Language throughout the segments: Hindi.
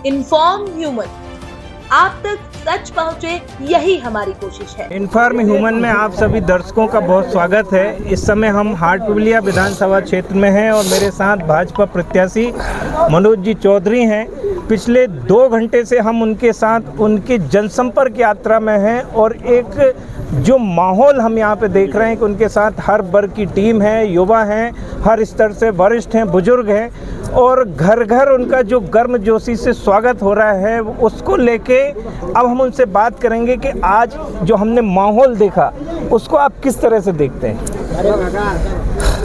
इन्फॉर्म ह्यूमन, आप तक सच पहुंचे, यही हमारी कोशिश है। इन्फॉर्म ह्यूमन में आप सभी दर्शकों का बहुत स्वागत है। इस समय हम हाटपिपलिया विधानसभा क्षेत्र में हैं और मेरे साथ भाजपा प्रत्याशी मनोज जी चौधरी हैं। पिछले 2 घंटे से हम उनके साथ उनकी जनसंपर्क यात्रा में हैं और एक जो माहौल हम यहाँ पे देख रहे हैं कि उनके साथ हर वर्ग की टीम है, युवा हैं, हर स्तर से वरिष्ठ हैं, बुजुर्ग हैं और घर घर उनका जो गर्मजोशी से स्वागत हो रहा है उसको लेके अब हम उनसे बात करेंगे कि आज जो हमने माहौल देखा उसको आप किस तरह से देखते हैं।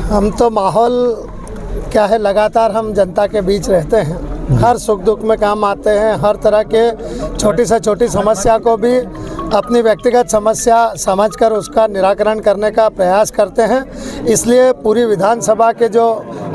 हम तो माहौल क्या है, लगातार हम जनता के बीच रहते हैं, हर सुख दुख में काम आते हैं, हर तरह के छोटी से छोटी समस्या को भी अपनी व्यक्तिगत समस्या समझकर उसका निराकरण करने का प्रयास करते हैं। इसलिए पूरी विधानसभा के जो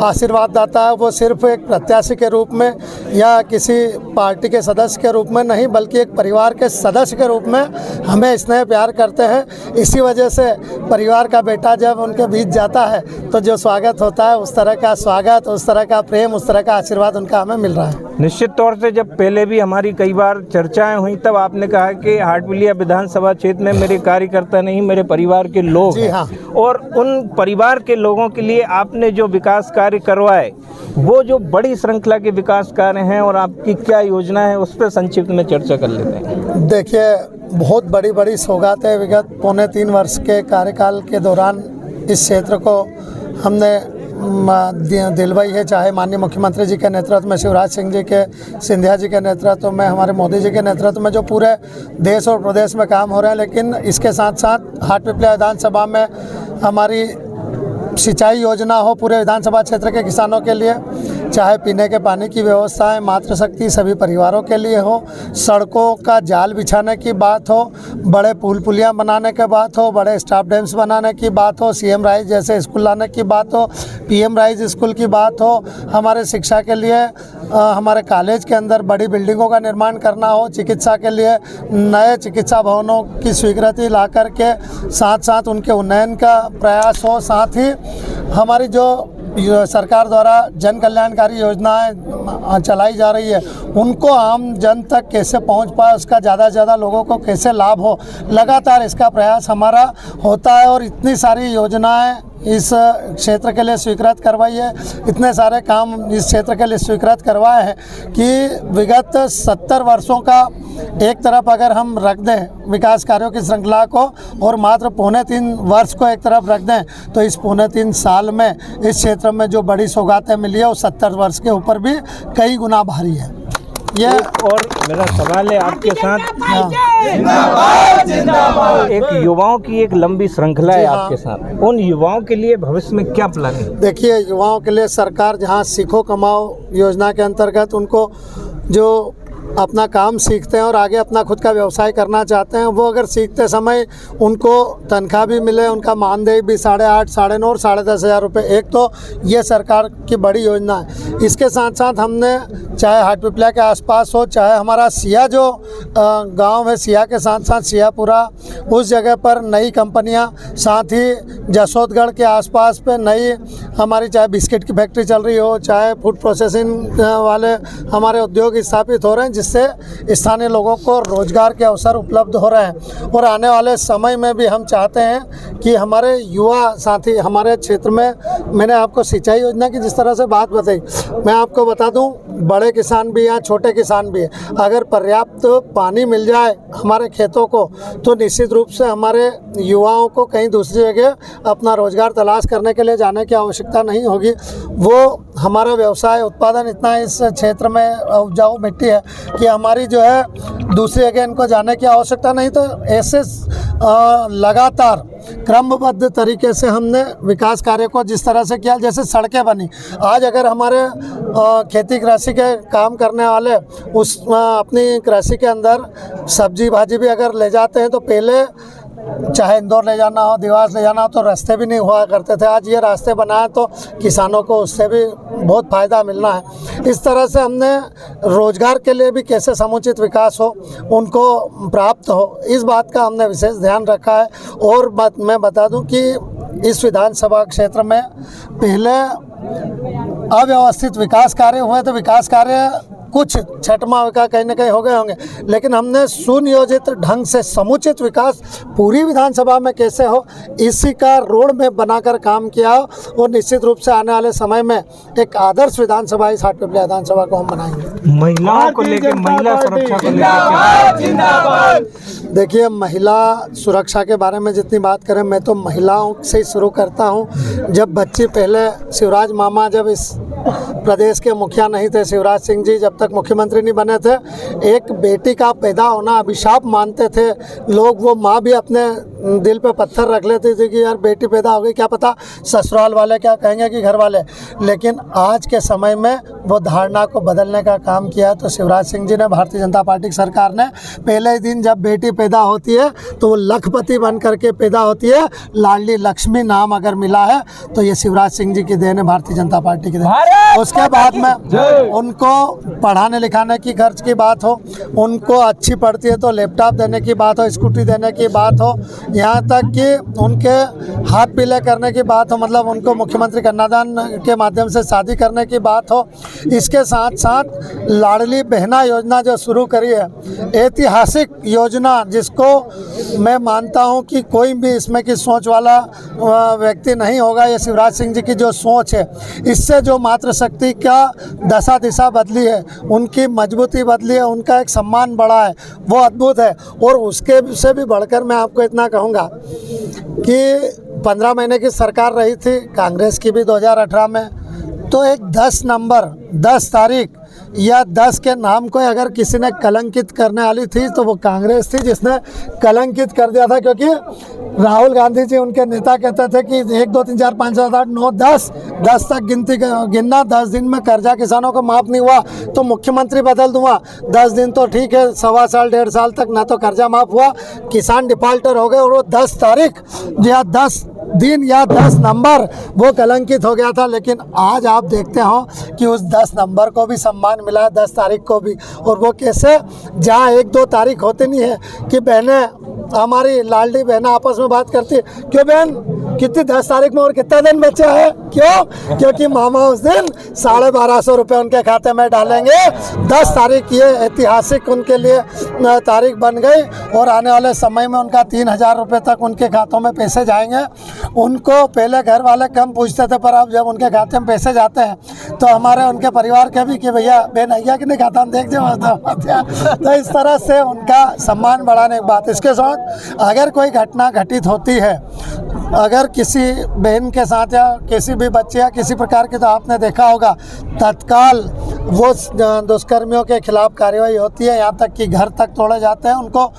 आशीर्वाददाता है वो सिर्फ एक प्रत्याशी के रूप में या किसी पार्टी के सदस्य के रूप में नहीं, बल्कि एक परिवार के सदस्य के रूप में हमें स्नेह प्यार करते हैं। इसी वजह से परिवार का बेटा जब उनके बीच जाता है तो जो स्वागत होता है, उस तरह का स्वागत, उस तरह का प्रेम, उस तरह का आशीर्वाद उनका हमें मिल रहा है। निश्चित तौर से जब पहले भी हमारी कई बार चर्चाएं हुई तब आपने कहा कि हाटपिपलिया विधानसभा क्षेत्र में मेरे कार्यकर्ता नहीं, मेरे परिवार के लोग हैं। हाँ। और उन परिवार के लोगों के लिए आपने जो विकास कार्य करवाए, वो जो बड़ी श्रृंखला के विकास कार्य हैं और आपकी क्या योजना है, उस पर संक्षिप्त में चर्चा कर लेते हैं। देखिए, बहुत बड़ी बड़ी सौगातें विगत 3.25 वर्ष के कार्यकाल के दौरान इस क्षेत्र को हमने दिलवाई है, चाहे माननीय मुख्यमंत्री जी के नेतृत्व में, शिवराज सिंह जी के, सिंधिया जी के नेतृत्व में, हमारे मोदी जी के नेतृत्व में जो पूरे देश और प्रदेश में काम हो रहे हैं। लेकिन इसके साथ साथ हाटपिपलिया विधानसभा में हमारी सिंचाई योजना हो पूरे विधानसभा क्षेत्र के किसानों के लिए, चाहे पीने के पानी की व्यवस्थाएं, मातृशक्ति सभी परिवारों के लिए हो, सड़कों का जाल बिछाने की बात हो, बड़े पुल पुलियाँ बनाने की बात हो, बड़े स्टाफ डैम्स बनाने की बात हो, सीएम राइज जैसे स्कूल लाने की बात हो, पीएम राइज स्कूल की बात हो, हमारे शिक्षा के लिए हमारे कॉलेज के अंदर बड़ी बिल्डिंगों का निर्माण करना हो, चिकित्सा के लिए नए चिकित्सा भवनों की स्वीकृति ला कर के साथ साथ उनके उन्नयन का प्रयास हो, साथ ही हमारी जो सरकार द्वारा जन कल्याणकारी योजनाएं चलाई जा रही है उनको आम जन तक कैसे पहुंच पाए, उसका ज़्यादा से ज़्यादा लोगों को कैसे लाभ हो, लगातार इसका प्रयास हमारा होता है। और इतनी सारी योजनाएं इस क्षेत्र के लिए स्वीकृत करवाई है, इतने सारे काम इस क्षेत्र के लिए स्वीकृत करवाए हैं कि विगत 70 वर्षों का एक तरफ अगर हम रख दें विकास कार्यों की श्रृंखला को और मात्र 3.25 वर्ष को एक तरफ रख दें तो इस 3.25 साल में इस क्षेत्र में जो बड़ी सौगातें मिली है वो 70 वर्ष के ऊपर भी कई गुना भारी है। ये और मेरा सवाल है आपके साथ, एक युवाओं की एक लंबी श्रृंखला है आपके साथ, उन युवाओं के लिए भविष्य में क्या प्लान है? देखिए, युवाओं के लिए सरकार जहां सीखो कमाओ योजना के अंतर्गत उनको जो अपना काम सीखते हैं और आगे अपना खुद का व्यवसाय करना चाहते हैं, वो अगर सीखते समय उनको तनख्वाह भी मिले, उनका मानदेय भी 8,500, 9,500 और 10,500 रुपये, एक तो ये सरकार की बड़ी योजना है। इसके साथ साथ हमने चाहे हाटपिपलिया के आसपास हो, चाहे हमारा सिया जो गांव है, सिया के साथ साथ सियापुरा, उस जगह पर नई कंपनियां, साथ ही जसोदगढ़ के आसपास पे नई हमारी चाहे बिस्किट की फैक्ट्री चल रही हो, चाहे फूड प्रोसेसिंग वाले हमारे उद्योग स्थापित हो रहे हैं, जिससे स्थानीय लोगों को रोजगार के अवसर उपलब्ध हो रहे हैं। और आने वाले समय में भी हम चाहते हैं कि हमारे युवा साथी हमारे क्षेत्र में, मैंने आपको सिंचाई योजना की जिस तरह से बात बताई, मैं आपको बता दूं, बड़े किसान भी हैं, छोटे किसान भी हैं, अगर पर्याप्त पानी मिल जाए हमारे खेतों को तो निश्चित रूप से हमारे युवाओं को कहीं दूसरी जगह अपना रोजगार तलाश करने के लिए जाने की आवश्यकता नहीं होगी। वो हमारा व्यवसाय उत्पादन इतना इस क्षेत्र में उपजाऊ मिट्टी है कि हमारी जो है दूसरी जगह इनको जाने की आवश्यकता नहीं। तो ऐसे लगातार क्रमबद्ध तरीके से हमने विकास कार्य को जिस तरह से किया, जैसे सड़कें बनी, आज अगर हमारे खेती कृषि के काम करने वाले उस अपनी कृषि के अंदर सब्जी भाजी भी अगर ले जाते हैं तो पहले चाहे इंदौर ले जाना हो, देवास ले जाना हो तो रास्ते भी नहीं हुआ करते थे। आज ये रास्ते बनाए तो किसानों को उससे भी बहुत फ़ायदा मिलना है। इस तरह से हमने रोजगार के लिए भी कैसे समुचित विकास हो, उनको प्राप्त हो, इस बात का हमने विशेष ध्यान रखा है। और मैं बता दूं कि इस विधानसभा क्षेत्र में पहले अव्यवस्थित विकास कार्य हुए तो विकास कार्य कुछ छठमा विकास कहीं ना कहीं हो गए होंगे, लेकिन हमने सुनियोजित ढंग से समुचित विकास पूरी विधानसभा में कैसे हो इसी का रोड मैप बनाकर काम किया हो, और निश्चित रूप से आने वाले समय में एक आदर्श विधानसभा इस हाटपिपलिया विधानसभा को हम बनाएंगे। महिलाओं को लेकर, महिला सुरक्षा को लेकर, देखिए, महिला सुरक्षा के बारे में जितनी बात करें, मैं तो महिलाओं से ही शुरू करता हूं। जब बच्ची पहले शिवराज मामा जब इस प्रदेश के मुखिया नहीं थे, शिवराज सिंह जी जब तक मुख्यमंत्री नहीं बने थे, एक बेटी का पैदा होना अभिशाप मानते थे लोग। वो माँ भी अपने दिल पे पत्थर रख लेती थी कि यार बेटी पैदा हो गई, क्या पता ससुराल वाले क्या कहेंगे कि घर वाले। लेकिन आज के समय में वो धारणा को बदलने का काम किया। तो शिवराज सिंह जी ने, भारतीय जनता पार्टी की सरकार ने पहले ही दिन जब बेटी पैदा होती है तो वो लखपति बन करके पैदा होती है। लाडली लक्ष्मी नाम अगर मिला है तो ये शिवराज सिंह जी की देन है, भारतीय जनता पार्टी की देन। उसके बाद में उनको पढ़ाने लिखाने की खर्च की बात हो, उनको अच्छी पढ़ती है तो लैपटॉप देने की बात हो, स्कूटी देने की बात हो, यहाँ तक कि उनके हाथ पीले करने की बात हो, मतलब उनको मुख्यमंत्री कन्यादान के माध्यम से शादी करने की बात हो। इसके साथ साथ लाडली बहना योजना जो शुरू करी है, ऐतिहासिक योजना, जिसको मैं मानता हूँ कि कोई भी इसमें की सोच वाला व्यक्ति नहीं होगा। ये शिवराज सिंह जी की जो सोच है, इससे जो मातृशक्ति का दशा दिशा बदली है, उनकी मजबूती बदली है, उनका एक सम्मान बढ़ा है, वो अद्भुत है। और उसके से भी बढ़कर मैं आपको इतना कहूँगा कि 15 महीने की सरकार रही थी कांग्रेस की भी 2018 में, तो एक 10 नंबर 10 तारीख या 10 के नाम को अगर किसी ने कलंकित करने वाली थी तो वो कांग्रेस थी जिसने कलंकित कर दिया था। क्योंकि राहुल गांधी जी उनके नेता कहते थे कि 1 2 3 4 5 6 8 9 10 तक गिनना, 10 दिन में कर्जा किसानों को माफ़ नहीं हुआ तो मुख्यमंत्री बदल दूंगा। 10 दिन तो ठीक है, 1.25 साल 1.5 साल तक ना तो कर्जा माफ़ हुआ, किसान डिफॉल्टर हो गए, और वो 10 तारीख या 10 दिन या 10 नंबर वो कलंकित हो गया था। लेकिन आज आप देखते हो कि उस 10 नंबर को भी सम्मान मिला है, 10 तारीख को भी। और वो कैसे, जहाँ 1 2 तारीख होती नहीं है कि बहनें, हमारी लाडली बहनें आपस में बात करती है, क्यों बहन कितनी 10 तारीख में और कितना दिन बचा है, क्यों? क्योंकि मामा उस दिन 1250 रुपये उनके खाते में डालेंगे। 10 तारीख ये ऐतिहासिक उनके लिए तारीख बन गई, और आने वाले समय में उनका 3000 रुपये तक उनके खातों में पैसे जाएंगे। उनको पहले घर वाले कम पूछते थे, पर अब जब उनके खाते में पैसे जाते हैं तो हमारे उनके परिवार के भी कि भैया बेनैया कि नहीं खाता, हम देख जाए। तो इस तरह से उनका सम्मान बढ़ाने की बात। इसके साथ अगर कोई घटना घटित होती है, अगर किसी बहन के साथ या किसी भी बच्चे या किसी प्रकार की, तो आपने देखा होगा तत्काल वो दुष्कर्मियों के खिलाफ कार्रवाई होती है, यहाँ तक कि घर तक तोड़े जाते हैं। उनको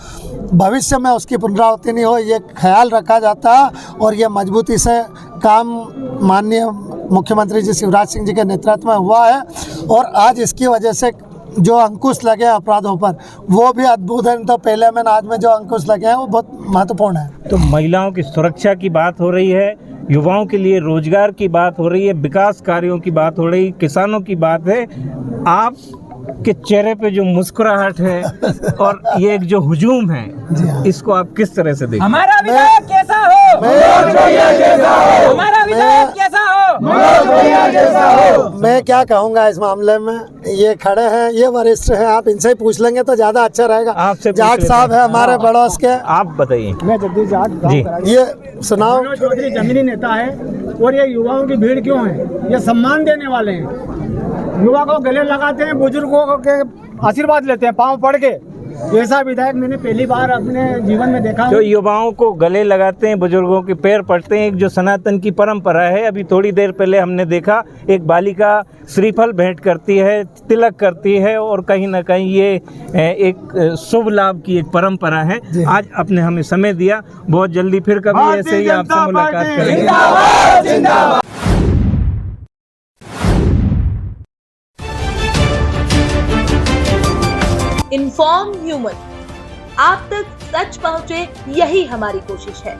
भविष्य में उसकी पुनरावृत्ति नहीं हो, ये ख्याल रखा जाता है। और ये मजबूती से काम माननीय मुख्यमंत्री जी शिवराज सिंह जी के नेतृत्व में हुआ है, और आज इसकी वजह से जो अंकुश लगे अपराधों पर वो भी अद्भुत है। तो पहले में आज में जो अंकुश लगे हैं वो बहुत महत्वपूर्ण है। तो महिलाओं की सुरक्षा की बात हो रही है, युवाओं के लिए रोजगार की बात हो रही है, विकास कार्यों की बात हो रही है, किसानों की बात है। आप के चेहरे पे जो मुस्कुराहट है और ये एक जो हुजूम है, इसको आप किस तरह से देखते हैं? हमारा विधायक कैसा हो, हमारा विधायक कैसा हो। मैं क्या कहूँगा इस मामले में, ये खड़े हैं, ये वरिष्ठ हैं, आप इनसे ही पूछ लेंगे तो ज्यादा अच्छा रहेगा। आपसे जाट साहब है हमारे पड़ोस के, आप बताइए। मैं जगदीश जाट जी, ये सुनाओ। मनोज चौधरी जमीनी नेता है, और ये युवाओं की भीड़ क्यों है? ये सम्मान देने वाले हैं, युवा को गले लगाते हैं, बुजुर्गों के आशीर्वाद लेते हैं पाँव पड़ के। ऐसा विधायक मैंने पहली बार अपने जीवन में देखा। जो युवाओं को गले लगाते हैं, बुजुर्गों के पैर पड़ते हैं, एक जो सनातन की परंपरा है। अभी थोड़ी देर पहले हमने देखा एक बालिका श्रीफल भेंट करती है, तिलक करती है, और कहीं ना कहीं ये एक शुभ लाभ की एक परंपरा है। आज आपने हमें समय दिया, बहुत जल्दी फिर कभी ऐसे ही आपसे मुलाकात करेंगे। इन्फॉर्म ह्यूमन, आप तक सच पहुंचे, यही हमारी कोशिश है।